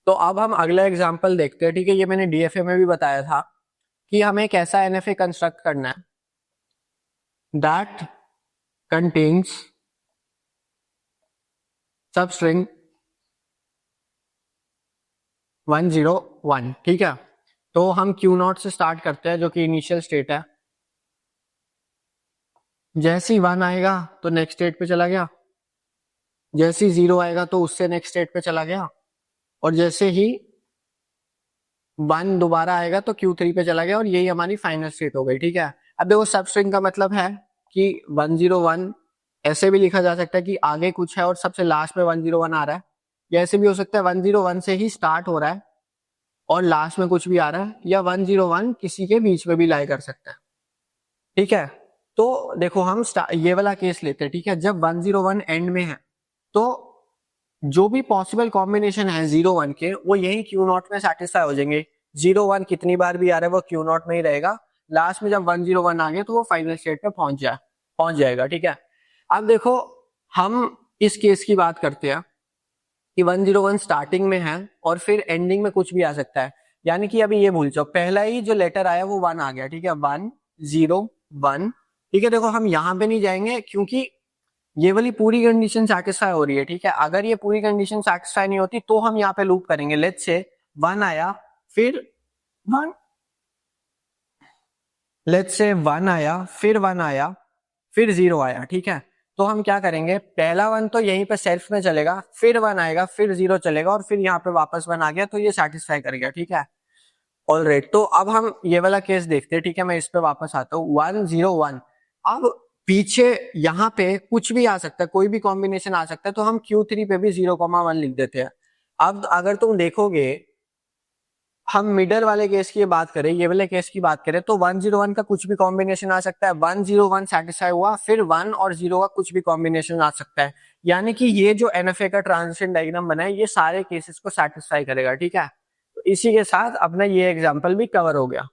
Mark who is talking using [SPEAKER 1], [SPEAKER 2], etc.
[SPEAKER 1] तो अब हम अगला एग्जाम्पल देखते हैं, ठीक है। ये मैंने डीएफए में भी बताया था कि हमें कैसा एनएफए कंस्ट्रक्ट करना है। दैट कंटेन्स सब स्ट्रिंग 101, ठीक है। तो हम क्यू नॉट से स्टार्ट करते हैं जो कि इनिशियल स्टेट है। जैसे ही 1 आएगा तो नेक्स्ट स्टेट पे चला गया, जैसे ही 0 आएगा तो उससे नेक्स्ट स्टेट पे चला गया, और जैसे ही 1 दोबारा आएगा तो Q3 पे चला गया, और यही हमारी फाइनल स्टेट हो गई, ठीक है। अब देखो सब स्ट्रिंग का मतलब है कि 101 ऐसे भी लिखा जा सकता है कि आगे कुछ है और सबसे लास्ट में 101 आ रहा है, या ऐसे भी हो सकता है 101 से ही स्टार्ट हो रहा है और लास्ट में कुछ भी आ रहा है, या 101 किसी के बीच में भी लाई कर सकता है, ठीक है। तो देखो हम ये वाला केस लेते हैं, ठीक है। जब 101 एंड में है तो जो भी पॉसिबल कॉम्बिनेशन है 0-1 के वो यही क्यू नॉट में सेटिस्फाई हो जाएंगे। 0-1 कितनी बार भी आ रहा है वो क्यू नॉट में ही रहेगा, लास्ट में जब 101 आ गया तो वो फाइनल स्टेट पे पहुंच जाएगा, ठीक है। अब देखो हम इस केस की बात करते हैं कि 101 स्टार्टिंग में है और फिर एंडिंग में कुछ भी आ सकता है, यानी कि अभी ये भूल जाओ, पहला ही जो लेटर आया वो 1 आ गया, ठीक है। 101, ठीक है। देखो हम यहां पे नहीं जाएंगे क्योंकि ये वाली पूरी कंडीशन सेटिस्फाई हो रही है, ठीक है। अगर ये पूरी कंडीशन सेटिस्फाई नहीं होती तो हम यहाँ पे लूप करेंगे। लेट्स से 1 आया, फिर 1, लेट्स से 1 आया, फिर 1 आया, फिर 0 आया, ठीक है। तो हम क्या करेंगे, पहला 1 तो यहीं पे सेल्फ में चलेगा, फिर 1 आएगा, फिर 0 चलेगा, और फिर यहाँ पे वापस 1 आ गया तो ये सेटिस्फाई कर गया, ठीक है। ऑलराइट, तो अब हम ये वाला केस देखते हैं, ठीक है। मैं इस पे वापस आता हूँ 101। अब पीछे यहाँ पे कुछ भी आ सकता है, कोई भी कॉम्बिनेशन आ सकता है, तो हम Q3 पे भी 0,1 लिख देते हैं। अब अगर तुम देखोगे, हम मिडल वाले केस की बात करें, ये वाले केस की बात करें, तो 101 का कुछ भी कॉम्बिनेशन आ सकता है। 101 सेटिस्फाई हुआ, फिर 1 और 0 का कुछ भी कॉम्बिनेशन आ सकता है, यानी कि ये जो एनएफए का ट्रांजिशन डायग्राम बना है ये सारे केसेस को सेटिस्फाई करेगा, ठीक है। तो इसी के साथ अपना ये एग्जाम्पल भी कवर हो गया।